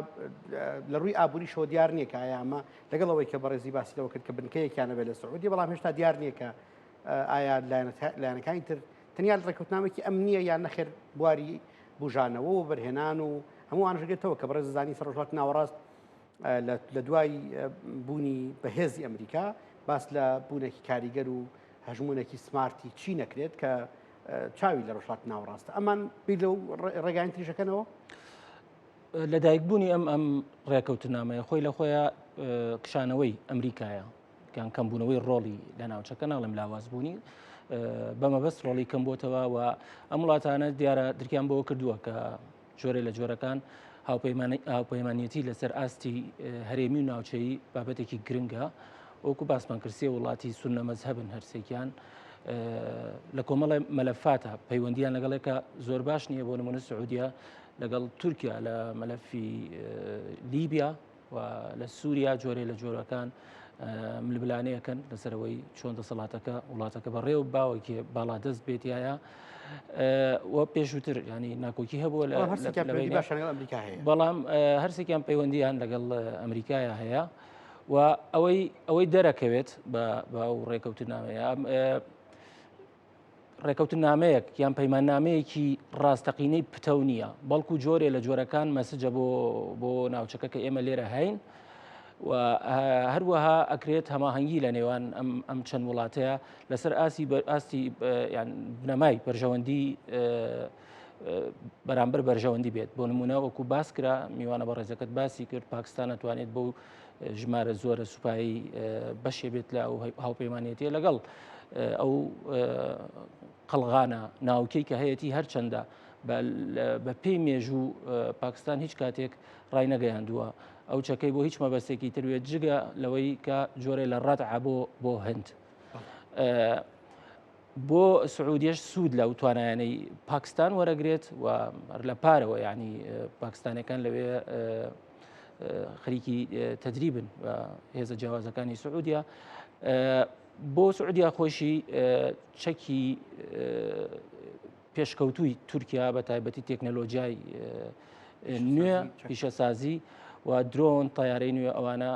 لە ڕووی ئابووری شۆ دیار نییە کە ئایا ئەمە لەگەڵ ئەوەی کە بەڕێزی باسیەوە کرد کە بنکەیەکیانە بێت لە سعودی، بەڵام هێشتا دیار نییە کە ئایا لایەنەکانی تر تەنیا ڕێکەوتنامێکی ئەم نییە یان نەخێر بواری بژانەوە و بەرهێنان و هەموو ئەژێتەوە کە بەڕێز زانی سەر ڕۆژهەڵاتی ناوەڕاست لە دوای بوونی بەهێزی ئەمریکا باس لە بوونێکی کاریگەر و هەژمونێکی سمارتی چی نەکرێت کە چاوی لە ڕۆژهەڵاتی ناوەڕاستە. ئەمان بیر لەو ڕێگایان تریشەکەنەوە
لەدایکبوونی ئەم ڕێکەوتنامەیە خۆی لە خۆیان کشانەوەی ئەمریکایە کان کەمبوونەوەی ڕۆڵی لە ناوچەکە ناڵم لاوازبوونی بەمەبەست ڕۆڵی کەم بۆتەوە و ئەم وڵاتانە دیارە درکیان بەوە کردووە کە جۆرە لە جۆرەکان هاوپەیمانیەتی لەسەر ئاستی هەرێمی و ناوچەیی بابەتێکی گرنگە. وەکو باسمان کرسیە وڵاتی سونە مەزهەبن هەرسێکیان لە کۆمەڵی مەلەفاتە پەیوەندیان لەگەڵێکە زۆر باش نییە. بۆ نمونە سعودیا لەگەڵ تورکیا لە مەلەفی لیبیا و لە سووریا جۆرێ لە جۆرەکان ململانەیەکەن لەسەرەوەی چۆن دەسەڵاتەکە وڵاتەکە بەڕێوە باوەکی باڵادەست بێتایە وە پێشووتر ینی ناکۆکی هەبووە بەڵام هەرسێکیان پەیوەندیان لەگەڵ ئەمریکایە هەیە و ئەوەی دەرەکەوێت بە ئەو ڕێکەوتنامەیە ڕێکەوتنامەیەک یان پەیماننامەیەکی ڕاستەقینەی پتە نییە، بەڵکو جۆرێ لە جۆرەکان مەسجە بۆ ناوچەکە کە ئێمە لێرە هەین و هەروەها ئەکرێت هەماهەنگی لە نێوان ئەم چەند وڵاتەیە لەسەر ئاستی بنەمای بەرژەوەندی بەرامبەر بەرژەوەندی بێت. بۆ نمونە وەکو باس کرا میوانە بە ڕێزەکەت باسی کرد پاکستان ئەتوانێت بۆ ژمارە زۆرە سوپایی بەشێ بێت لە ئەو هاوپەیمانێتی لەگەڵ ئەو قەڵغانە ناوکەی کە هەیەی هەرچەندە بە پێی مێژوو پاکستان هیچ کاتێک ڕای نەگەیاندووە ئەو چەکەی بۆ هیچ مەبەستێکی تروێت جگە لەوەی کە جۆرێ لە ڕەتع بۆ هەند. بۆ سعودیەش سوود لەو توانایانەی پاکستان وەرەگرێت و لە پارەوە ینی پاکستانەکان لەوێ خەریکی تەدریبن و هێزە جیاوازەکانی سعودیا. بۆ سعودیا خۆشی چەکی پێشکەوتووی تورکیا بە تایبەتی تێکنەلۆژیای نوێ پیشەسازی و درۆن تایارەی نوێ ئەوانە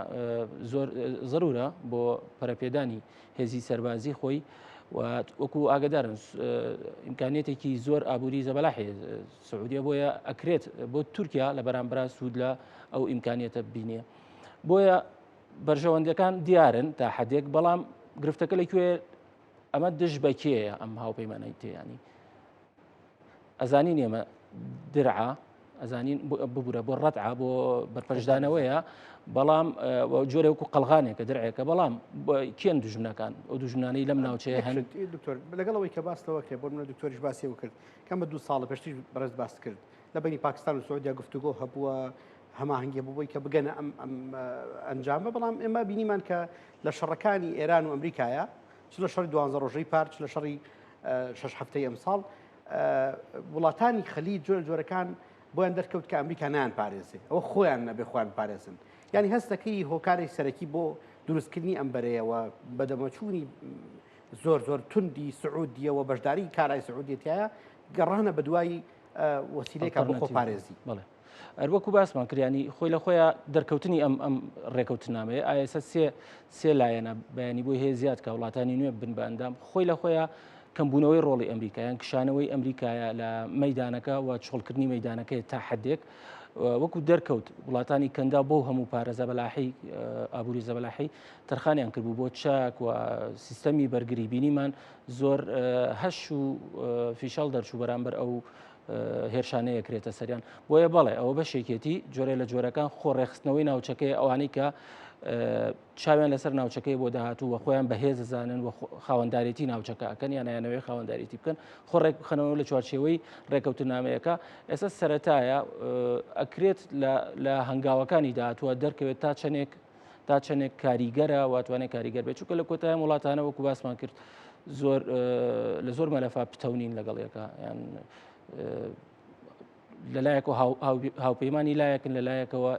زۆر ضرورە بۆ پەرەپێدانی هێزی سەربازی خۆی و وەکو ئاگدارن ئیمکانێتێکی زۆر ئابووری زەبەلاحێ سعودیە بۆیە ئەکرێت بۆ تورکیا لە بەرامبرا سوود لە ئەو ئیمکانیەتە بینێ. بۆیە بەرژەوەندەکان دیارن تا حدێک، بەڵام گرفتەکە لەکوێ ئەمە دژ بەکێیە ئەم هاوپەیمانەی تێیانی ئەزانین ئێمە درعا ئەزانین ببوورە بۆ ڕەتعا بۆ بەرپەرشدانەوەیە بەڵام جۆرە وەکو قەلغانێکە درعێکە بەڵام کێن دوژمنەکان ئەو دوژمنانەی لەم ناوچەیە هەن
دکتۆر لەگەڵەوەی کە باستەوە کرد بۆ منە دکتۆریش باسیەوە کرد کەم بە 2 ساڵە پێشتیش بەڕێز باس کرد لە بینی پاکستان و سعودیا گفتوگۆ هەبووە هەماهەنگی بووی کە بگەنە ئەم ئەنجامە بەڵام ئێمە بینیمان کە لە شەڕەکانی ئێران و ئەمریکایە چ لە شەڕی 12 ڕۆژەی پار چ لە شەڕی 6 هەفتەی ئەمساڵ وڵاتانی خەلیج جۆرەکان بۆیان دەرکەوت کە ئەمریکا نان پارێزێ ئەوە خۆیان نەبێ خۆیان پارێزن یعنی هەستەکەی هۆکاری سەرەکی بۆ دروستکردنی ئەم بەرەیەوە بەدەمەچوونی زۆر توندی سعودیەوە بەشداری کارای سعودیەتایە گەڕانە بە دوای وەسیلەیەکە بۆ خۆپارێزی
بڵێ وەکو باسمان کردیانی خۆی لە خۆیان دەرکەوتنی ئەم ڕێکەوتنامەیە ئایسە سێ لایەنە بەیانی بۆی هەیە زیاد کە وڵاتانی نوێ بن بە ئەندام خۆی لە خۆیان کەمبوونەوەی ڕۆڵی ئەمریکایان کشانەوەی ئەمریکایە لە مەیدانەکە و چۆڵکردنی مەیدانەکەی تا حدێک وەکو دەرکەوت وڵاتانی کەندا بۆ هەموو پارە زەبەلاحی ئابووری زەبەلاحی تەرخانیان کردبوو بۆ چاک و سیستەمی بەرگری بینیمان زۆر هەش و فیشاڵ دەرچوو بەرامبەر ئەو هێرشانەیە کرێتە سەریان بۆیە بەڵێ ئەوە بەشێکێتی جۆرە لە جۆرەکان خۆڕێخستنەوەی ناوچەکەی ئەوانەی کە چاویان لەسەر ناوچەکەی بۆ داهاتوو وە خۆیان بەهێز دەزانن و خاوەنددارێتی ناوچەکە ئەکەن یان یانەوەی خاوەندداریتی بکەن خۆڕێک بخەنەوە لە چوارچێوەی ڕێکەوتنامەیەەکە ئێستا سەرەتایە ئەکرێت لە هەنگاوەکانی داهاتووە دەرکەوێت تا چەندێک کاریگەرە واتوانێت کاریگەر بێت چونکە لە کۆتایە وڵاتانە وەکو باسمان کرد لە زۆر مەلەفا پتەونین لەگەڵیەکە یان لەلایەک و هاوپەیمانی لایەکن لە لایەکەوە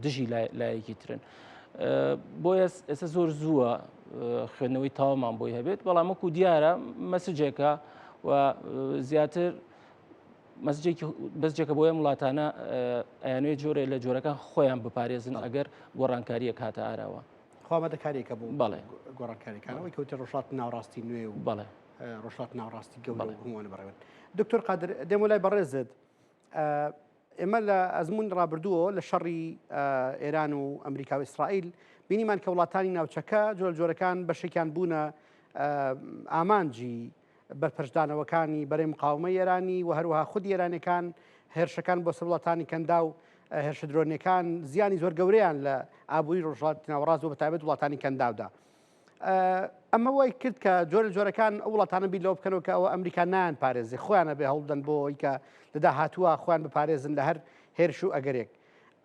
دژی لایەکی ترن بۆیە ئێستا زۆر زووە خوێندنەوەی تاوامان بۆی هەبێت بەڵام وەکو دیارە مەسجێکە و زیاتر بەسجێکە بۆیە وڵاتانە ئەیانوێت جۆرە لە جۆرەکان خۆیان بپارێزن ئەگەر گۆڕانکاریەک هاتە ئاراوە
خۆمەدەکاریەکە بوو
بەڵێ
گۆڕانکاریەکانەوەی کەوتە ڕۆژات ناوڕاستی نوێ و
بەڵێ
ڕۆژات ناوڕاستی گەورە هەمووان بڕێن دکتۆر قادر دێم لای بەڕێزت ئێمە لە ئەزمون ڕابردووە لە شەڕی ئێران و ئەمریکا و ئیسرائیل بینیمان کە وڵاتانی ناوچەکە جۆرەکان بەشێکیان بوونە ئامانجی بەرپەرشدانەوەکانی بەرەی مقاومەی ئێرانی و هەروەها خودی ئێرانەکان هێرشەکان بۆ سەر وڵاتانی کەندا و هێرشە درۆنیەکان زیانی زۆر گەورەیان لە ئابووری ڕۆژهەڵاتی ناوەڕاست و بەتایبەت وڵاتانی کەنداودا ئەمە وای کرد کە جۆرەکان ئەو وڵاتانە بیر لەوە بکەنەوە کە ئەوە ئەمریکا نان پارێزی خۆیانە بێ هەوڵدەن بۆی کە لەدا هاتووە خۆیان بپارێزن لە هەر هێرش و ئەگەرێک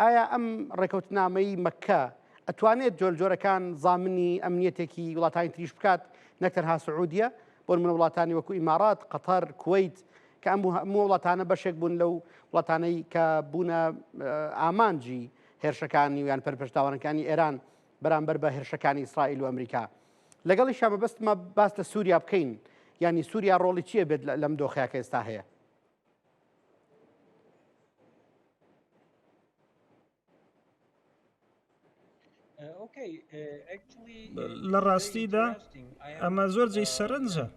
ئایا ئەم ڕێکەوتنامەی مەککە ئەتوانێت جۆرەکان زامنی ئەمنیەتێکی وڵاتانی تریش بکات نەکتەنها سعودیە بۆ من وڵاتانی وەکو ئیمارات قەتەر کوێیت کە ئەموو وڵاتانە بەشێک بوون لەو وڵاتانەی کە بوونە ئامانجی هێرشەکانی و یان پەرپەرشداوەرەکانی ئێران بەرامبەر بە هێرشەکانی ئیسرائیل و ئەمریکا لەگەڵی شامە بەستمە باس لە سووریا بکەین ینی سووریا ڕۆڵی چییە بێت لەم دۆخەیەکە ئێستا هەیە
لە ڕاستیدا ئەمە زۆر جێی سەرنجە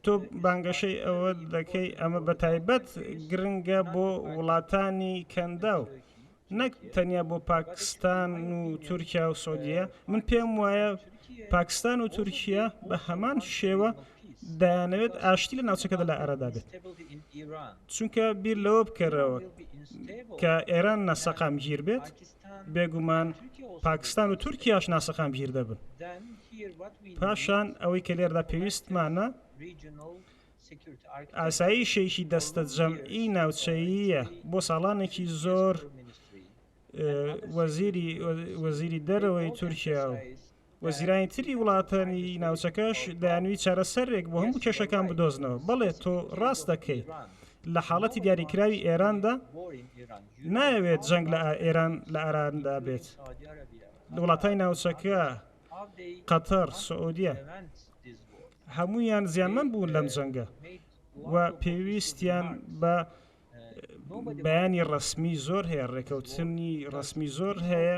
تۆ بانگەشەی ئەوە دەکەی ئەمە بەتایبەت گرنگە بۆ وڵاتانی کەندا و نەک تەنیا بۆ پاکستان و تورکیا و سعودیە من پێم وایە پاکستان و تورکیا بە هەمان شێوە دەیانەوێت ئاشتی لە ناوچەکەدا لە ئەرەدا بێت چونکە بیر لەوە بکەرەوە کە ئێران نەسەقام گیر بێت بێگومان پاکستان و تورکیاش ناسەقام گیر دەبن پاشان ئەوەی کە لێردا پێویستمانە ئاساییشێکی دەستە جەمعی ناوچەییە بۆ ساڵانێکی زۆر وەزیری دەرەوەی تورکیا و وەزیرانی تری وڵاتانی ناوچەکەش دەیانوی چارەسەرێک بۆ هەموو کێشەکان بدۆزنەوە بەڵێ تۆ ڕاست دەکەی لە حاڵەتی دیاریکراوی ئێراندا نایەوێت جەنگ لە ئێران لە ئاراندا بێت لە وڵاتانی ناوچەکە قەتەر سعودیە هەموویان زیانمەند بوون لەم جەنگە و پێویستیان بە بەیانی ڕسمی زۆر هەیە ڕێکەوتنی ڕسمی زۆر هەیە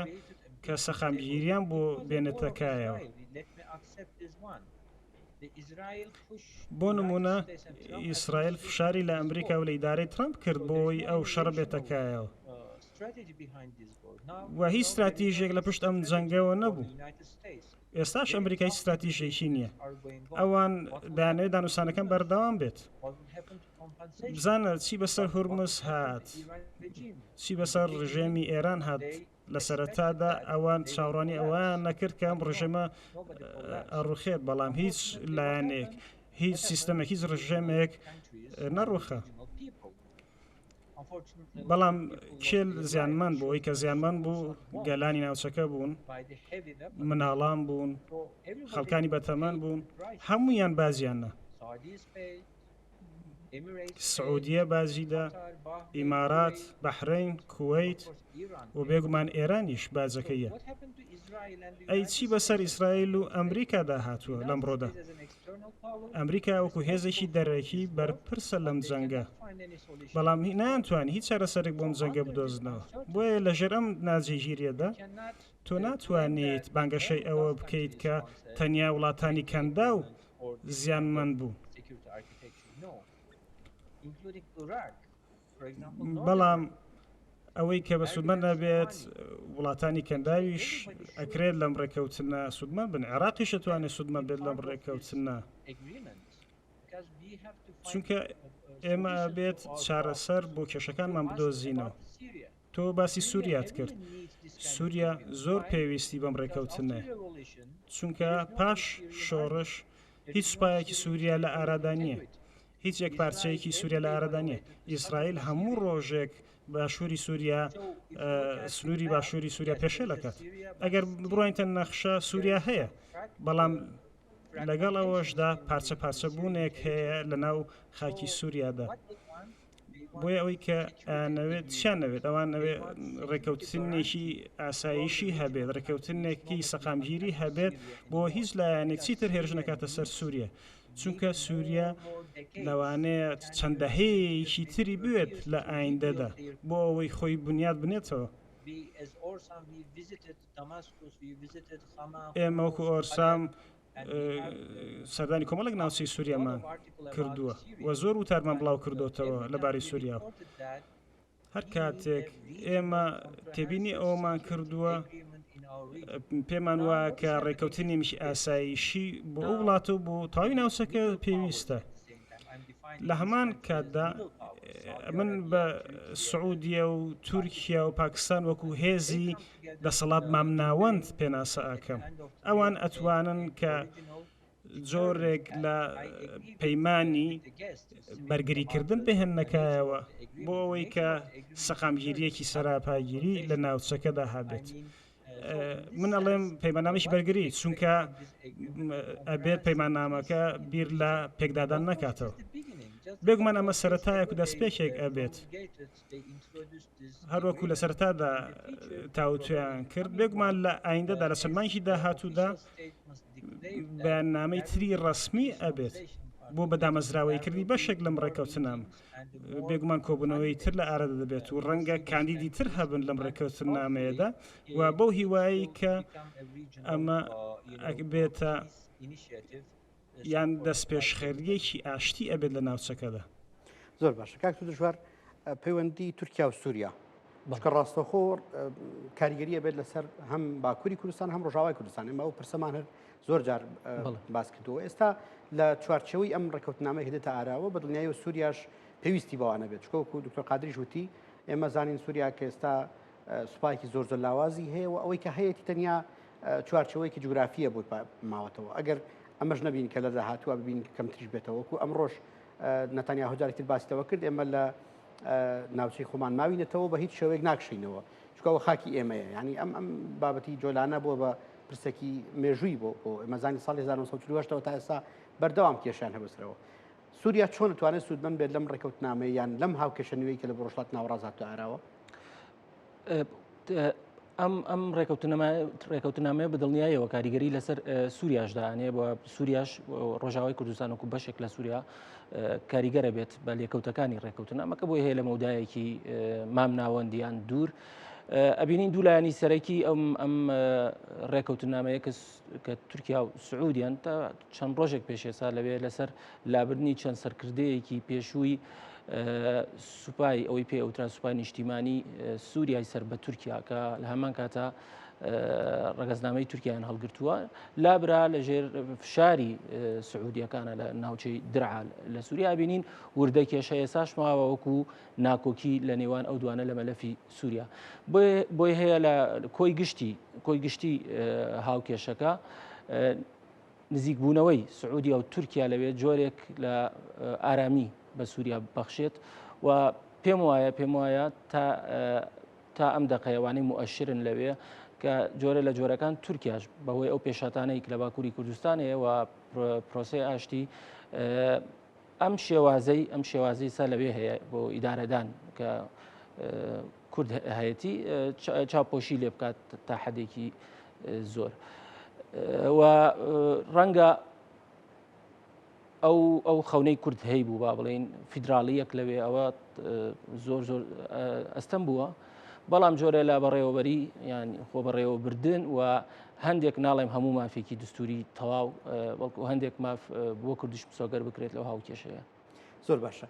کە سەخامگیریان بۆ بێنێتەکایەوە بۆ نمونە ئیسرائیل فشاری لە ئەمریکا و لە ئیدارەی ترامپ کرد بۆی ئەو شەڕ بێتەکایەوە و هیچ استراتیژێک لە پشت ئەم جەنگەوە نەبوو ئێستاش ئەمریکا هیچ استراتیژێکی نییە ئەوان دانوێت دانووسانەکان بەردەوام بێت بزانە چی بەسەر هورمز هات چی بەسەر ڕژێمی ئێران هات لە سەرەتادا ئەوان چاوەڕوانی ئەوان نەکرد کە ئەم ڕژێمە ئەڕوخێت بەڵام هیچ لایەنێک هیچ سیستەمێک هیچ ڕژێمێک نەڕوخە بەڵام کێل زیانمان بوو ئەوی کە زیانمان بوو گەلانی ناوچەکە بوون مناڵان بوون خەڵکانی بەتەمەن بوون هەمویان بازیانە سعودیە بازیدا ئیمارات بەحرین کوێیت و بێگومان ئێرانیش بازەکەیە ئەی چی بەسەر ئیسرائیل و ئەمریکادا هاتووە لەمڕۆدا ئەمریکا وەکو هێزێکی دەرەکی بەرپرسە لەم جەنگە بەڵام نانتوانانی هیچ چارەسەرێک بۆم جەنگە بدۆزنەوە بۆیە لەژێر ئەم ناجێگیریەدا تۆ ناتوانیت بانگەشەی ئەوە بکەیت کە تەنیا وڵاتانی کەندا و زیانمەند بوو بەڵام ئەوەی کە بە سوودمەند نەبێت وڵاتانی کەنداویش ئەکرێت لەم ڕێکەوتنە سوودمەند بن عێراقیش دەتوانێت سوودمەند بێت لەم ڕێکەوتنە چونکە ئێمە بێت چارەسەر بۆ کێشەکانمان بدۆزینەوە تۆ باسی سووریات کرد سووریا زۆر پێویستی بەم ڕێکەوتنە چونکە پاش شۆڕش هیچ سوپایەکی سووریا لە ئارادانیە هیچ یەک پارچەیەکی سووریا لە ئارادانیە ئیسرائیل هەموو ڕۆژێک باشووری سووریا سنووری باشووری سووریا پێشێ دەکات ئەگەر بڕۆینتە نەخشە سووریا هەیە بەڵام لەگەڵ ئەوەشدا پارچە پارچە بوونێک هەیە لە ناو خاکی سووریادا بۆیە ئەوەی کە نەوێت چیان نەوێت ئەوان نەوێت ڕێکەوتنێکی ئاسایشی هەبێت ڕێکەوتنێکی سەقامگیری هەبێت بۆ هیچ لایەنێک چیتر هێرش نەکاتە سەر سووریا چونکە سووریا لەوانەیە چەندەهەیەکی تری بوێت لە ئایندەدا بۆ ئەوەی خۆی بنیاد بنێتەوە ئێمە وەکو ئۆرسام سەردانی کۆمەڵێک ناوچەی سووریامان کردووە و زۆر وتارمان بڵاو کردوتەوە لەبارەی سووریا هەر کاتێک ئێمە تێبینی ئەومان کردووە پێمان وایە کە ڕێکەوتنیمیش ئاسایشی بۆ ئەو وڵاتە بۆ تاوی ناوچەکە پێویستە لە هەمان کاتدا من بە سعودیە و تورکیا و پاکستان وەکو هێزی دەسەڵات مامناوەند پێناسە ئەکەم ئەوان ئەتوانن کە جۆرێک لە پەیمانی بەرگریکردن بهێن نەکایەوە بۆ ئەوەی کە سەقامگیریەکی سەراپاگیری لە ناوچەکەدا هەبێت من ئەڵێم پەیماننامەی بەرگری چونکە ئەبێت پەیماننامەکە بیر لە پێکدادان نەکاتەوە بێگومان ئەمە سەرەتایەک و دەستپێکێک ئەبێت هەروەکو لە سەرەتادا تاوتویان کرد بێگومان لە ئایندەدا لە سەرمانکی داهاتوودا بەیاننامەی تری ڕەسمی ئەبێت بۆ بەدامەزراوەی کردی بەشێک لەم ڕێکەوتنام بێگومان کۆبوونەوەی تر لە ئارەدا دەبێت و ڕەنگە کاندیدی تر هەبن لەم ڕێکەوتنامەیەدا و بەو هیوایی کە ئەمە بێتە یان دەست پێشخێریەکی ئاشتی ئەبێت لە ناوچەکەدا
زۆر باشە کاکتو دژوار پەیوەندی تورکیا و سووریا بەشکە ڕاستەخۆ کاریگەریە بێت لەسەر هەم باکووری کوردستان هەم ڕۆژاوای کوردستان ئێمە ئەو پرسەمان هەر زۆر جار باس کردەوە ئێستا لە چوارچەوەی ئەم ڕێکەوتنامە هێدێتە ئاراوە بە دڵنیایی و سووریاش پێویستی بەوانە بێت چکۆکو دکتۆر قادریش وتی ئێمە زانین سووریا کە ئێستا سوپایەکی زۆر زۆر لاوازی هەیە و ئەوەی کە هەیەی تەنیا چوارچەوەیەکی جوگرافیە بۆی ماوەتەوە ئەگەر ئەمەش نبین کە لە داهاتووە ببین کەمتریش بێتەوە وەکو ئەمڕۆژ نەتانیاهو جارێکی تر باسیەوە کرد ئێمە لە ناوچەی خۆمان ماوینێتەوە بە هیچ شێوەیەک ناکشینەوە چکەوە خاکی ئێمەیە ینی ئەم بابەتی جۆلانە بووە بە پرسێکی مێژووی بۆ ئێمەزانی ساڵی 1940 تا ئێستا بەردەوام کێشیان هەبەسرەوە سووریا چۆن توانێت سوودمەند بێت لەم ڕێکەوتنامەیە یان لەم هاوکێشە نوێی کە لە بۆڕۆژهڵات ناوەڕاست هاتووە ئاراوە
ئەم ڕێکەوتنامەیە بەدڵنیایەوە کاریگەری لەسەر سووریاشدانێ بۆ سووریاش ڕۆژاوای کوردستان وەکو بەشێک لە سووریا کاریگەرە بێت بە لێکەوتەکانی ڕێکەوتنامەکە بۆی هەیە لە مەودایەکی مام ناوەندیان دوور ئەبینین دوولایانی سەرەکی ئەم ڕێکەوتنامەیە کە تورکیا و سعودیان تا چەند ڕۆژێک پێشێسا لەوێ لەسەر لابردنی چەند سەرکردەیەکی پێشووی سوپای ئەوەی پێ ئەوترا سوپای نیشتیمانی سووریای سەر بە تورکیا کە لە هەمان کاتە ڕگەزنامەی تورکیایان هەڵگرتووە لابرا لەژێر فشاری سعودیەکانە لە ناوچەی درعا لە سووریا بینین وردە کێشە ئێساش ماوە وەکو ناکۆکی لە نێوان ئەو دوانە لە مەلەفی سووریا بۆی هەیە لە کۆی گشتی هاوکێشەکە نزیکبوونەوەی سعودیا و تورکیا لەوێت جۆرێک لە ئارامی بە سووریا بەخشێت و پێم وایە تا ئەم دەقەیەوانەی مؤشرن لەوێ کە جۆرە لە جۆرەکان تورکیاش بەهۆی ئەو پێشاتانەی لە باکووری کوردستانەیە و پرۆسی ئاشتی ئەم شێوازەی سا لەوێ هەیە بۆ ئیدارەدان کە کورد هەیەتی چاپۆشی لێ بکات تا حەدێکی زۆر و ڕەنگە ئەو خەونەی کورد هەی بوو با بڵێن فیدراالیەک لەوێ ئەوە زۆر ئەستەم بووە بەڵام جۆرە لە بەڕێوەبەری یان خۆ بەڕێوەبردن و هەندێک ناڵێم هەموو مافێکی دستوری تەواو بەڵکو هەندێک ماف بۆ کوردیش مسۆگەر بکرێت لەو هاوکێشەیە.
زۆر باشە.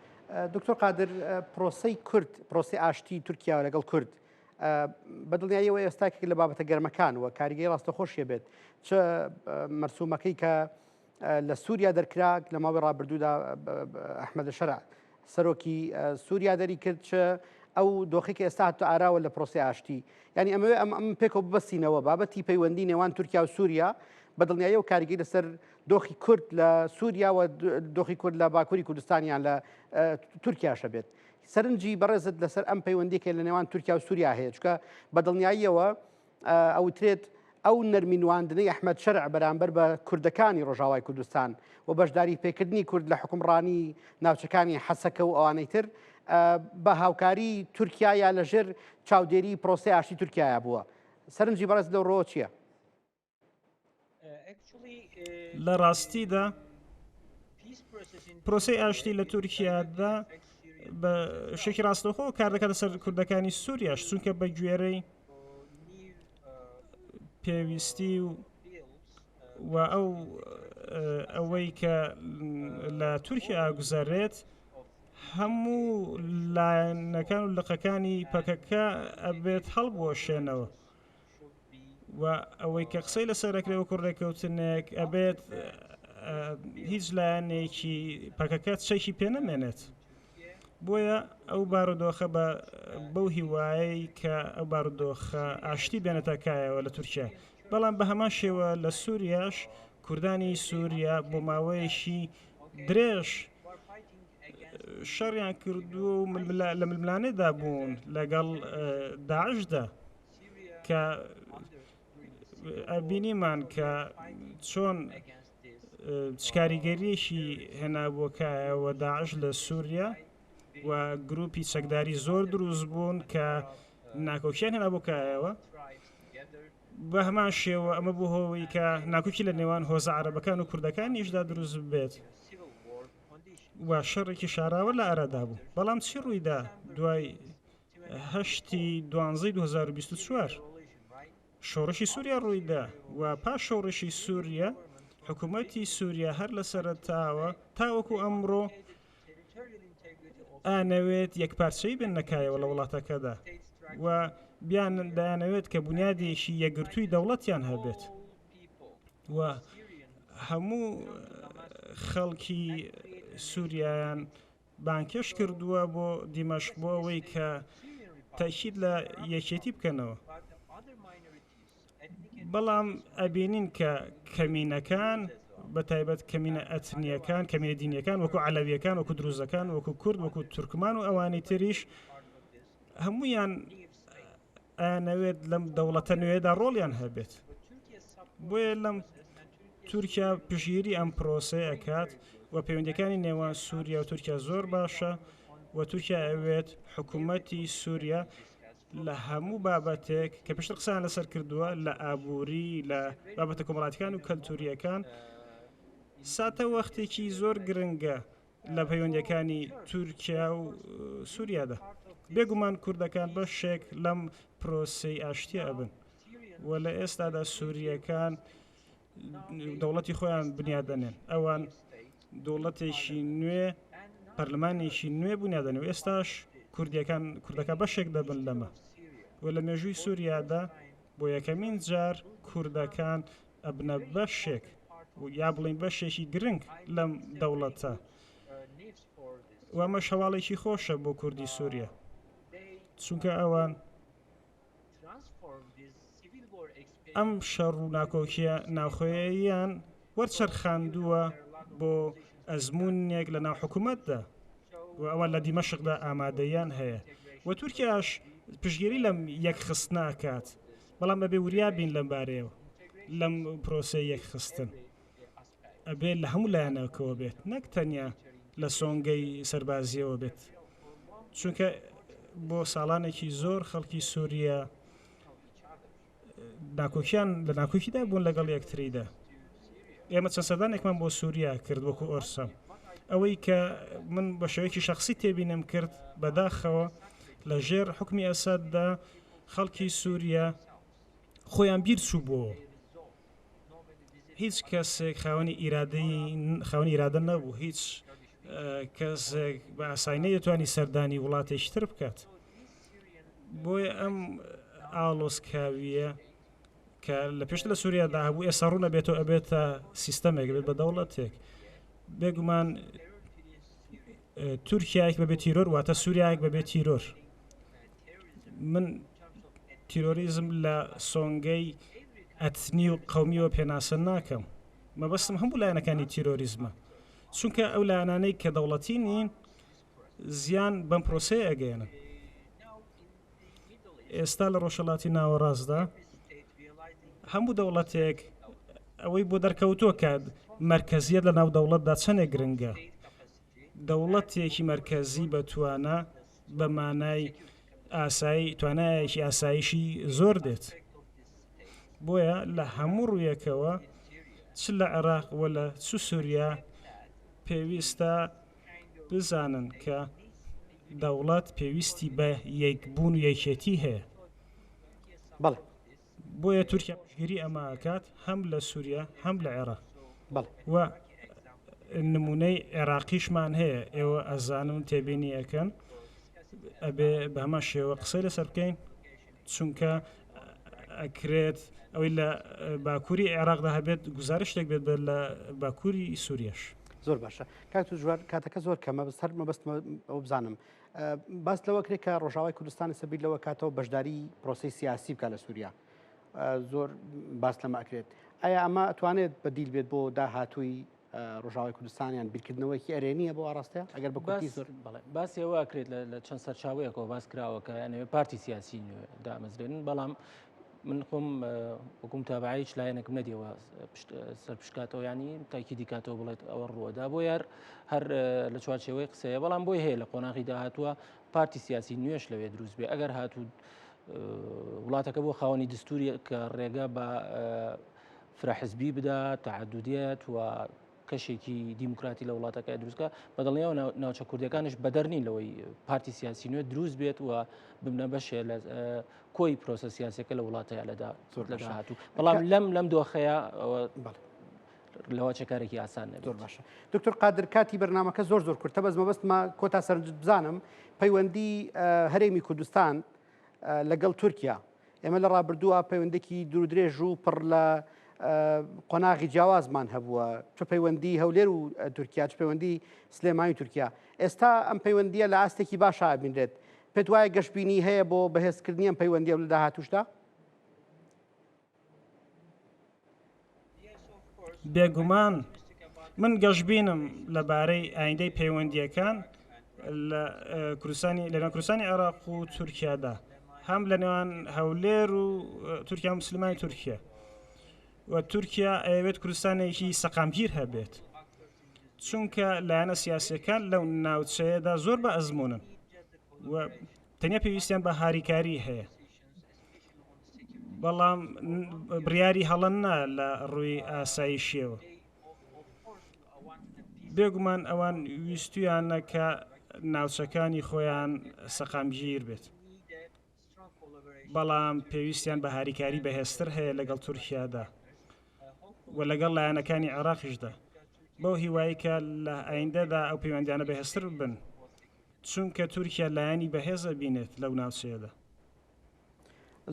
دکتۆر قادر پرۆسەی کورد پرۆسی ئاشتی تورکیا لەگەڵ کورد بەدڵنیاییەوە ئێستاکێک لە بابەتە گەرمەکان و کاریگەی ڕاستەخۆشیە بێت چ مەرسومەکەی کە لە سووریا دەرکرا لە ماوەی ڕابردوودا ئەحمەدە شەرع سەرۆکی سووریا دەری کرد چ ئەو دۆخی کە ئێستا هاتووە ئاراوە لە پرۆسی ئاشتی یعنی ئەم پێکەوە ببەستینەوە بابەتی پەیوەندی نێوان تورکیا و سووریا بەدڵنیایی و کاریگەی لەسەر دۆخی کورد لە سووریا و دۆخی کورد لە باکووری کوردستانیان لە تورکیاشە بێت سەرنجی بەڕێزت لەسەر ئەم پەیوەندیکە لە نێوان تورکیا و سووریا هەیە چکە بەدڵنیاییەوە ئەوترێت ئەو نەرمینواندنەی ئەحمەد شەرع بەرامبەر بە کوردەکانی ڕۆژاوای کوردستان و بەشداری پێکردنی کورد لە حکومڕانی ناوچەکانی حەسەکە و ئەوانەی تر بە هاوکاری تورکیایا لەژێر چاودێری پرۆسی ئاشتی تورکیایا بووە سەرنجی بەڕێز لەو ڕۆ چییە؟
لە ڕاستیدا پرۆسی ئاشتی لە تورکیادا بە شێکی ڕاستەخۆ کار دەکاتە سەر کوردەکانی سووریاش چونکە بە گوێرەی پێویستی و ئەوەی کە لە تورکیا گوزارێت هەموو لایەنەکان و لقەکانی پەکەکە ئەبێت هەڵبوەشێنەوە و ئەوەی کە قسەی لەسەرەکرێەوە کوڕێکەوتنێک ئەبێت هیچ لایەنێکی پەکەکە چەکی پێ نەمێنێت بۆیە ئەو بارودۆخە بەو هیوایی کە ئەو بارودۆخە ئاشتی بێنێتەکایەوە لە تورکیا بەڵام بە هەمان شێوە لە سووریاش کوردانی سووریا بۆ ماوەیەشی درێژ شەڕیان کردو و لە ململانێدا بوون لەگەڵ داعشدا کە ئەبینیمان کە چۆن کاریگەریەکی هێنابووەکایەوە داعش لە سووریا و گروپی چەکداری زۆر دروست بوون کە ناکۆکیان هێنابووکایەوە بە هەمان شێوە ئەمە بوو هۆی کە ناکۆکی لە نێوان هۆزە عەرەبەکان و کوردەکانیشدا دروست بێت و شەڕێکی شاراوە لە ئەرەدا بوو بەڵام چی ڕوویدا دوای 2024 شۆڕشی سووریا ڕوویدا و پاش شۆڕشی سووریا حکوومەتی سووریا هەر لە سەرەتاوە تاوەکو ئەمڕۆ ئانەوێت یەکپارچەی بن نەکایەوە لە وڵاتەکەدا و بیان دایانەوێت کە بنیادێکی یەکگرتووی دەوڵەتیان هەبێت و هەموو خەڵکی سووریایان بانکێش کردووە بۆ دیمەشق بۆ ئەوەی کە تاکید لە یەکێتی بکەنەوە بەڵام ئەبینین کە کەمینەکان بە تایبەت کەمینە ئەتنیەکان کەمینە دینیەکان وەکو عەلەویەکان وەکو دروزەکان وەکو کورد وەکو تورکمان و ئەوانی تریش هەمویان ئەیانەوێت لەم دەوڵەتە نوێدا ڕۆڵیان هەبێت بۆیە لەم تورکیا پشگیری ئەم پرۆسەیە ئەکات و پەیوەندیەکانی نێوان سووریا و تورکیا زۆر باشە و تورکیا ئەوێت حکوومەتی سووریا لە هەموو بابەتێک کە پشت قسان لەسەر کردووە لە ئابووری لە بابەتە کۆمەڵاتیەکان و کەلتوریەکان ساتە وەختێکی زۆر گرنگە لە پەیوەندیەکانی تورکیا و سووریادا بێگومان کوردەکان بەشێک لەم پرۆسەی ئاشتیە ئەبن و لە ئێستادا سووریەکان دەوڵەتی خۆیان بنیادەنێن ئەوان دەوڵەتێکی نوێ پەرلەمانێکی نوێ بنیادەنێ و ئێستاش کوردەکە بەشێک دەبن لەمە و لە مێژووی سووریادا بۆ یەکەمین جار کوردەکان ئەبنە بەشێک و یا بڵین بەشێکی گرنگ لەم دەوڵەتە و ئەمە شەواڵێکی خۆشە بۆ کوردی سووریا چونکە ئەوان ئەم شەڕ و ناکۆکیە ناوخۆییان وەرچەرخاندووە بۆ ئەزمونێک لە ناو حکوومەتدا و ئەوان لە دیمەشقدا ئامادەیان هەیە و تورکیاش پشتگیری لەم یەک خست ناکات بەڵام ئەبێ وریابین لەم بارەیەوە لەم پرۆسی یەک خستن ئەبێ لە هەموو لایەنەکەوە بێت نەک تەنیا لە سۆنگەی سەربازیەوە بێت چونکە بۆ ساڵانێکی زۆر خەڵکی سووریا ناکۆکیان لە ناکۆکیدا بوون لەگەڵ یەکتریدا ئێمە چەند سەردانێکمان بۆ سووریا کرد وەکو ئۆرسەم ئەوەی کە من بە شێوەیەکی شەخسی تێبینم کرد بەداخەوە لە ژێر حکمی ئەساددا خەڵکی سووریا خۆیان بیر چوو بۆ هیچ کەسێک خاوەنی ئیرادە نەبوو هیچ کەسێک بە ئاسایی نەیەتوانی سەردانی وڵاتێکی تر بکات بۆیە ئەم ئاڵۆزکاویە کە لە پێشتر لە سووریادا هەبوو ئێستا ڕوو نەبێتەوە ئەبێتە سیستەمێک بێت بە دەوڵەتێک بێگومان تورکیایەک بەبێت تیرۆر واتە سووریایەک بەبێت تیرۆر من تیرۆریزم لە سۆنگەی ئەتنی و قەومیەوە پێناسە ناکەم مەبەستم هەموو لایەنەکانی تیرۆریزمە چونکە ئەو لایەنانەی کە دەوڵەتی نین زیان بەم پرۆسەیە ئەگەێنن ئێستا لە ڕۆژهەڵاتی ناوەڕاستدا هەموو دەوڵەتێک ئەوەی بۆ دەرکەوتووە کە مەرکەزیەت لە ناو دەوڵەتدا چەندێک گرنگە دەوڵەتێکی مەرکەزی بەتوانە بە مانای ئاسایی توانایەکی ئاسایشی زۆر دێت بۆیە لە هەموو ڕوویەکەوە چ لە عێراق وە لە سووریا پێویستە بزانن کە دەوڵەت پێویستی بە یەکبوون و یەکێتی هەیە
بەڵێ
بۆیە تورکیا پشتگیری ئەماکات هەم لە سووریا هەم لە عێراق و نمونەی عێراقیشمان هەیە ئێوە ئەزانن تێبینی ئەەکەن ئەبێ بە هەمە شێوە قسەی لەسەر بکەین چونکە ئەکرێت ئەوەی لە باکووری عێراقدا هەبێت گزارشتێک بێت لە باکووری سووریاش
زۆر باشە کاک جوار کاتەکە زۆر کەمە هەر مەبەست ئەو بزانم باس لەوە کرێت کە ڕۆژاوای کوردستانی سەبیل لەوە کاتەوە بەشداری پرۆسی سیاسی بکە لە سووریا زۆر باس لەمە ئەکرێت ئایا ئەمە ئەتوانێت بەدیل بێت بۆ داهاتووی ڕۆژاوای کوردستانیان بیرکردنەوەیکی ئەرێنیە بۆ ئاڕاستەیە ئەگەر بە کوردی زۆر
باسی ئەوە ئەکرێت لە چەند سەرچاوەیەکەوە باس کراوە کە یانەوێ پارتی سیاسی دامەزرێنن بەڵام من خۆم حکوم تابعی هیچ لایەنێکم نەدیەوە سەر پشکاتەوە ینی تاکی دیکاتەوە بڵێت ئەوە ڕووەدا بۆ یار هەر لە چوارچێوەی قسەیە بەڵام بۆی هەیە لە قۆناغی داهاتووە پارتی سیاسی نوێش لەوێ دروست بێ ئەگەر هاتوو وڵاتەکە بۆ خاوەنی دستوری کە ڕێگە بە فراحزبی بدا تعدودیت و کەشێکی دیموکراتی لە وڵاتەکە دروستکە بەدڵنیەوە ناوچە کوردەکانش بەدەرنی لەوەی پارتی سیاسی نوێ دروست بێت و ببنە بەشێ لە کۆی پرۆسە سیاسەکە لە وڵاتەیە لەداهاتوو بەڵام لەم دۆخەیە لەوە چێکارێکی ئاسان نەبێت.
زۆر باشە دکتۆر قادر کاتی بەرنامەکە زۆر کورتە بەس مەبەستمە کۆتا سەرنجت بزانم پەیوەندی هەرێمی کوردستان لەگەڵ تورکیا ئێمە لە ڕابردووە پەیوەندێکی دوورودرێژ و پڕ لە قۆناغی جیاوازمان هەبووە چ پەیوەندی هەولێر و تورکیا چ پەیوەندی سلێمانی تورکیا ئێستا ئەم پەیوەندیە لە ئاستێکی باشە ئابینرێت پێت وایە گەشتبینی هەیە بۆ بەهێزکردنی ئەم پەیوەندیە لە داهاتووشدا
بێگومان من گەشتبینم لەبارەی ئایندەی پەیوەندیەکان لە کوردستانی عێراق و تورکیادا هەم لە نێوان هەولێر و تورکیا و مسلمانی تورکیا و تورکیا ئەوێت کوردستانێکی سەقامگیر هەبێت چونکە لایەنە سیاسیەکان لەو ناوچەیەدا زۆر بە ئەزمونن و تەنیا پێویستیان بە هاریکاری هەیە بەڵام بڕیاری هەڵەننا لە ڕووی ئاسایشیەوە بێگومان ئەوان ویستویانە کە ناوچەکانی خۆیان سەقامگیر بێت بەڵام پێویستیان بە هاریکاری بەهێزتر هەیە لەگەڵ تورکیادا و لەگەڵ لایەنەکانی عێراقیشدا بەو هیوایی کە لە ئایندەدا ئەو پەیوەندیانە بەهێزتر بن چونکە تورکیا لایەنی بەهێزە بینێت لەو ناوچەیەدا.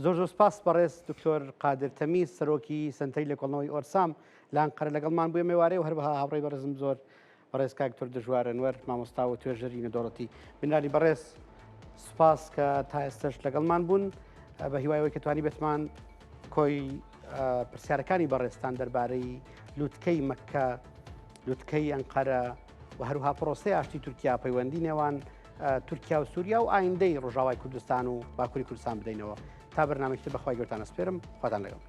زۆر سپاس بەڕێز دکتۆر قادر تەمیز سەرۆکی سنتەری لێکۆڵنەوەی ئۆرسام لە ئەنقەرە لەگەڵمان بووە میوارەیە و هەروەها هاوڕێی بەڕێزم زۆر بەڕێز کاک دکتۆر دژوار ئەنوەر مامۆستا و توێژەری نەدۆڵەتی بناری بەڕێز سپاس کە تا ئێستش لەگەڵمان بوون بە هیوایەوەی کە توانی بێتمان کۆی پرسیارەکانی بەڕێستان دەربارەی لووتکەی مەککە لووتکەی ئەنقەرە و هەروها پرۆسەی ئاشتی تورکیا پەیوەندی نێوان تورکیا و سووریا و ئایندەی ڕۆژاوای کوردستان و باکووری کوردستان بدەینەوە تا بەرنامەی بەخوای گەورتان ئەسپێرم خواتان لەگەڵ